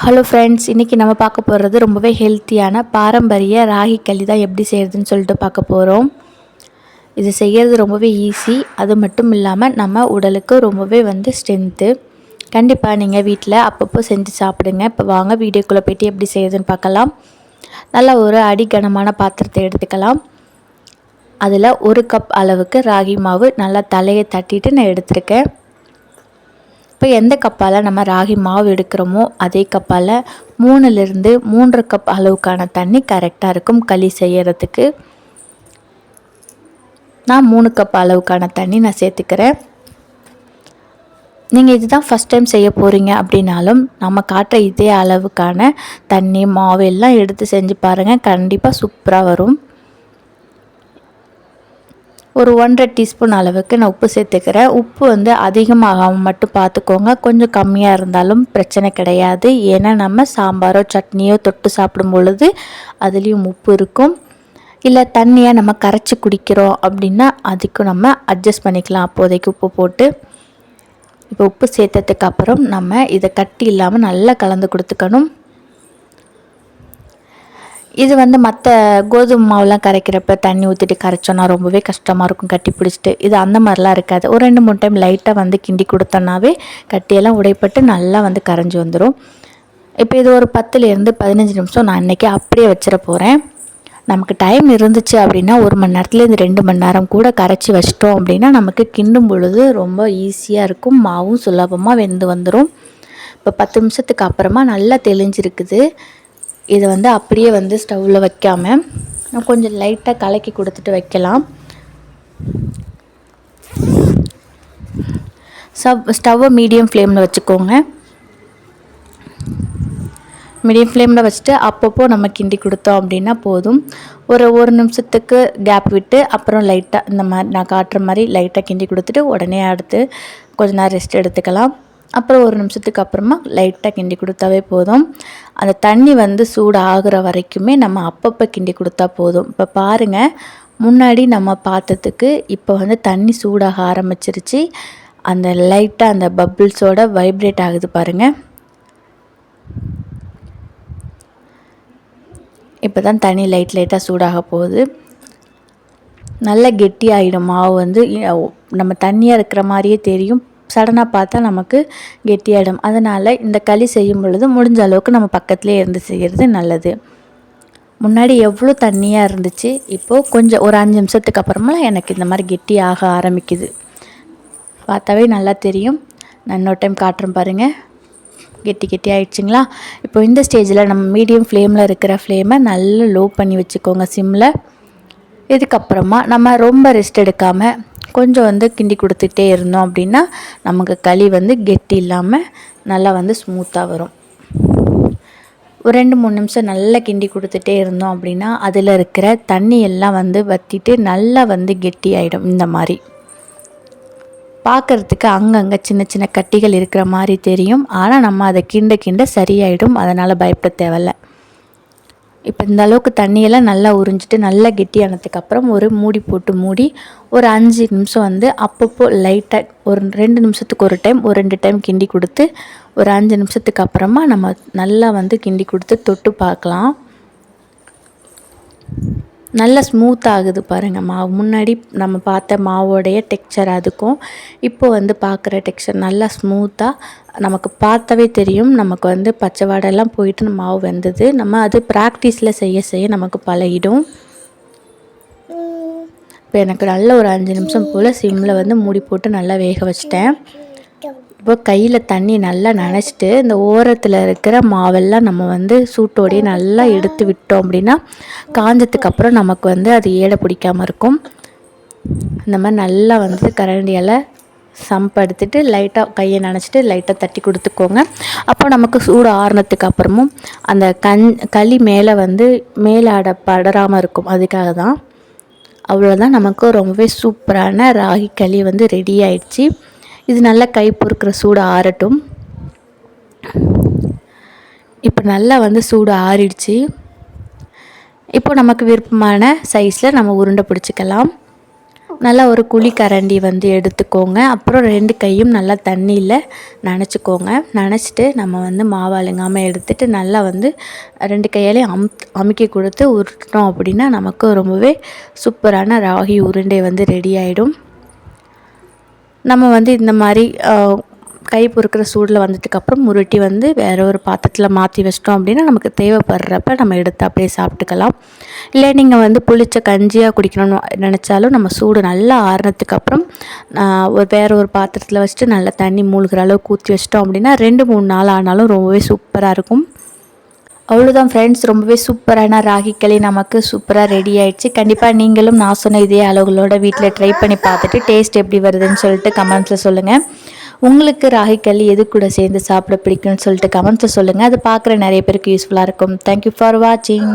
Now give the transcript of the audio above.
Hello friends, இன்றைக்கி நம்ம பார்க்க போகிறது ரொம்பவே ஹெல்த்தியான பாரம்பரிய ராகி களி தான் எப்படி செய்கிறதுன்னு சொல்லிட்டு பார்க்க போகிறோம். இது செய்கிறது ரொம்பவே ஈஸி. அது மட்டும் இல்லாமல் நம்ம உடலுக்கு ரொம்பவே ஸ்ட்ரென்த்து. கண்டிப்பாக நீங்கள் வீட்டில் அப்பப்போ செஞ்சு சாப்பிடுங்க. இப்போ வாங்க வீடியோக்குள்ளே போய்ட்டு எப்படி செய்கிறதுன்னு பார்க்கலாம். நல்லா ஒரு அடிகனமான பாத்திரத்தை எடுத்துக்கலாம். அதில் 1 கப் அளவுக்கு ராகி மாவு நல்லா தலையை தட்டிட்டு நான் எடுத்திருக்கேன். இப்போ எந்த கப்பால் நம்ம ராகி மாவு எடுக்கிறோமோ அதே கப்பால் 3லிருந்து 3.5 கப் அளவுக்கான தண்ணி கரெக்டாக இருக்கும் களி செய்கிறதுக்கு. நான் 3 கப் அளவுக்கான தண்ணி நான் சேர்த்துக்கிறேன். நீங்கள் இதுதான் ஃபஸ்ட் டைம் செய்ய போகிறீங்க அப்படின்னாலும் நம்ம காட்டுற இதே அளவுக்கான தண்ணி மாவு எல்லாம் எடுத்து செஞ்சு பாருங்கள். கண்டிப்பாக சூப்பராக வரும். ஒரு 1.5 டீஸ்பூன் அளவுக்கு நான் உப்பு சேர்த்துக்கிறேன். உப்பு அதிகமாகாமல் மட்டும் பார்த்துக்கோங்க. கொஞ்சம் கம்மியாக இருந்தாலும் பிரச்சனை கிடையாது. ஏன்னா நம்ம சாம்பாரோ சட்னியோ தொட்டு சாப்பிடும் பொழுது அதுலேயும் உப்பு இருக்கும். இல்லை தண்ணியாக நம்ம கரைச்சி குடிக்கிறோம் அப்படின்னா அதுக்கும் நம்ம அட்ஜஸ்ட் பண்ணிக்கலாம். அப்போதைக்கு உப்பு போட்டு இப்போ உப்பு சேர்த்ததுக்கு அப்புறம் நம்ம இதை கட்டி இல்லாமல் நல்லா கலந்து கொடுத்துக்கணும். இது மற்ற கோதுமை மாவுலாம் கரைக்கிறப்ப தண்ணி ஊற்றிட்டு கரைச்சோன்னா ரொம்பவே கஷ்டமாக இருக்கும் கட்டி பிடிச்சிட்டு. இது அந்த மாதிரிலாம் இருக்காது. ஒரு 2-3 டைம் லைட்டாக கிண்டி கொடுத்தோன்னாவே கட்டியெல்லாம் உடைப்பட்டு நல்லா கரைஞ்சி வந்துடும். இப்போ இது ஒரு 10லேருந்து 15 நிமிஷம் நான் இன்றைக்கி அப்படியே வச்சிட போகிறேன். நமக்கு டைம் இருந்துச்சு அப்படின்னா 1 மணி நேரத்துலேருந்து 2 மணி நேரம் கூட கரைச்சி வச்சிட்டோம் அப்படின்னா நமக்கு கிண்டும் பொழுது ரொம்ப ஈஸியாக இருக்கும். மாவும் சுலபமாக வெந்து வந்துடும். இப்போ 10 நிமிஷத்துக்கு அப்புறமா நல்லா தெளிஞ்சிருக்குது. இதை அப்படியே ஸ்டவ்வில் வைக்காமல் கொஞ்சம் லைட்டாக கலக்கி கொடுத்துட்டு வைக்கலாம். ஸ்டவ்வை மீடியம் ஃப்ளேமில் வச்சுக்கோங்க. மீடியம் ஃப்ளேமில் வச்சுட்டு அப்பப்போ நம்ம கிண்டி கொடுத்தோம் அப்படின்னா போதும். ஒரு நிமிஷத்துக்கு கேப் விட்டு அப்புறம் லைட்டாக இந்த மாதிரி நான் காட்டுற மாதிரி லைட்டாக கிண்டி கொடுத்துட்டு உடனே அடுத்து கொஞ்ச நேரம் ரெஸ்ட் எடுத்துக்கலாம். அப்புறம் 1 நிமிஷத்துக்கு அப்புறமா லைட்டாக கிண்டி கொடுத்தாவே போதும். அந்த தண்ணி சூடு ஆகிற வரைக்குமே நம்ம அப்பப்போ கிண்டி கொடுத்தா போதும். இப்போ பாருங்கள், முன்னாடி நம்ம பார்த்ததுக்கு இப்போ தண்ணி சூடாக ஆரம்பிச்சிருச்சு. அந்த லைட்டாக அந்த பபிள்ஸோட வைப்ரேட் ஆகுது பாருங்கள். இப்போ தான் தண்ணி லைட்டாக சூடாக போகுது. நல்ல கெட்டியாகிடும் மாவு. நம்ம தண்ணியாக இருக்கிற மாதிரியே தெரியும். சடனாக பார்த்தா நமக்கு கெட்டியாயிடும். அதனால் இந்த களி செய்யும் பொழுது முடிஞ்ச அளவுக்கு நம்ம பக்கத்துலேயே இருந்து செய்கிறது நல்லது. முன்னாடி எவ்வளோ தண்ணியாக இருந்துச்சு, இப்போது கொஞ்சம் ஒரு 5 நிமிஷத்துக்கு அப்புறமா எனக்கு இந்த மாதிரி கெட்டியாக ஆரம்பிக்குது. பார்த்தாவே நல்லா தெரியும். நான் இன்னொரு டைம் காட்டுறேன் பாருங்கள். கெட்டி ஆகிடுச்சிங்களா? இப்போ இந்த ஸ்டேஜில் நம்ம மீடியம் ஃப்ளேமில் இருக்கிற ஃப்ளேமை நல்லா லோ பண்ணி வச்சுக்கோங்க சிம்மில். இதுக்கப்புறமா நம்ம ரொம்ப ரெஸ்ட் எடுக்காமல் கொஞ்சம் கிண்டி கொடுத்துட்டே இருந்தோம் அப்படின்னா நமக்கு களி கெட்டி இல்லாமல் நல்லா ஸ்மூத்தாக வரும். ஒரு 2-3 நிமிஷம் நல்லா கிண்டி கொடுத்துட்டே இருந்தோம் அப்படின்னா அதில் இருக்கிற தண்ணி எல்லாம் வற்றிட்டு நல்லா கெட்டி ஆகிடும். இந்த மாதிரி பார்க்குறதுக்கு அங்கங்கே சின்ன சின்ன கட்டிகள் இருக்கிற மாதிரி தெரியும். ஆனால் நம்ம அதை கிண்ட சரியாயிடும். அதனால் பயப்பட தேவையில்லை. இப்போ இந்த அளவுக்கு தண்ணியெல்லாம் நல்லா உறிஞ்சிட்டு நல்லா கெட்டியானதுக்கப்புறம் ஒரு மூடி போட்டு மூடி ஒரு 5 நிமிஷம் அப்பப்போ லைட்டாக ஒரு 2 நிமிஷத்துக்கு ஒரு டைம் ஒரு 2 டைம் கிண்டி கொடுத்து ஒரு 5 நிமிஷத்துக்கு அப்புறமா நம்ம நல்லா கிண்டி கொடுத்து தொட்டு பார்க்கலாம். நல்லா ஸ்மூத் ஆகுது பாருங்கள் மாவு. முன்னாடி நம்ம பார்த்த மாவோடைய டெக்ஸ்சர் அதுக்கும் இப்போது பார்க்குற டெக்ஸ்சர் நல்லா ஸ்மூத்தாக நமக்கு பார்த்தாவே தெரியும். நமக்கு பச்சை வாடெல்லாம் போயிட்டு மாவு வெந்தது. நம்ம அது ப்ராக்டிஸில் செய்ய நமக்கு பழகிடும். இப்போ எனக்கு நல்ல ஒரு 5 நிமிஷம் போல் சிம்மில் மூடி போட்டு நல்லா வேக வச்சிட்டேன். இப்போ கையில் தண்ணி நல்லா நனைச்சிட்டு இந்த ஓரத்தில் இருக்கிற மாவெல்லாம் நம்ம சூட்டோடையே நல்லா எடுத்து விட்டோம் அப்படின்னா காஞ்சதுக்கப்புறம் நமக்கு அது ஏடை பிடிக்காமல் இருக்கும். இந்த மாதிரி நல்லா கரண்டியால் சம்ப் எடுத்துட்டு லைட்டாக கையை நனைச்சிட்டு லைட்டாக தட்டி கொடுத்துக்கோங்க. அப்போ நமக்கு சூடு ஆறுனதுக்கு அப்புறமும் அந்த களி மேலே மேலாட படராமல் இருக்கும். அதுக்காக தான். அவ்வளோதான், நமக்கு ரொம்பவே சூப்பரான ராகி களி ரெடி ஆயிடுச்சு. இது நல்லா கை பொறுக்கிற சூடு ஆறட்டும். இப்போ நல்லா சூடு ஆறிடுச்சு. இப்போ நமக்கு விருப்பமான சைஸில் நம்ம உருண்டை பிடிச்சிக்கலாம். நல்லா ஒரு குழி கரண்டி வந்து எடுத்துக்கோங்க. அப்புறம் 2 கையும் நல்லா தண்ணியில் நனைச்சிக்கோங்க. நனைச்சிட்டு நம்ம வந்து மாவு அழுங்காமல் எடுத்துகிட்டு நல்லா வந்து 2 கையாலையும் அமுக்கி கொடுத்து உருட்டினோம் அப்படின்னா நமக்கு ரொம்பவே சூப்பரான ராகி உருண்டை வந்து ரெடி ஆகிடும். நம்ம வந்து இந்த மாதிரி கை பொறுக்கிற சூடில் வந்ததுக்கப்புறம் உருட்டி வந்து வேறு ஒரு பாத்திரத்தில் மாற்றி வச்சிட்டோம் அப்படின்னா நமக்கு தேவைப்படுறப்ப நம்ம எடுத்து அப்படியே சாப்பிட்டுக்கலாம். இல்லை நீங்கள் வந்து புளிச்ச கஞ்சியாக குடிக்கணும்னு நினச்சாலும் நம்ம சூடு நல்லா ஆறுனதுக்கப்புறம் வேறு ஒரு பாத்திரத்தில் வச்சுட்டு நல்லா தண்ணி மூழ்கிற அளவுக்கு ஊற்றி வச்சிட்டோம் அப்படின்னா 2-3 நாள் ஆனாலும் ரொம்பவே சூப்பராக இருக்கும். அவ்வளோதான் ஃப்ரெண்ட்ஸ், ரொம்பவே சூப்பரான ராகி களி நமக்கு சூப்பராக ரெடி ஆகிடுச்சு. கண்டிப்பாக நீங்களும் நான் சொன்ன இதே அளவுகளோட வீட்டில் ட்ரை பண்ணி பார்த்துட்டு டேஸ்ட் எப்படி வருதுன்னு சொல்லிட்டு கமெண்ட்ஸில் சொல்லுங்கள். உங்களுக்கு ராகி களி எது கூட சேர்ந்து சாப்பிட பிடிக்கும்னு சொல்லிட்டு கமெண்ட்ஸில் சொல்லுங்கள். அது பார்க்குற நிறைய பேருக்கு யூஸ்ஃபுல்லாக இருக்கும். தேங்க்யூ ஃபார் வாட்சிங்.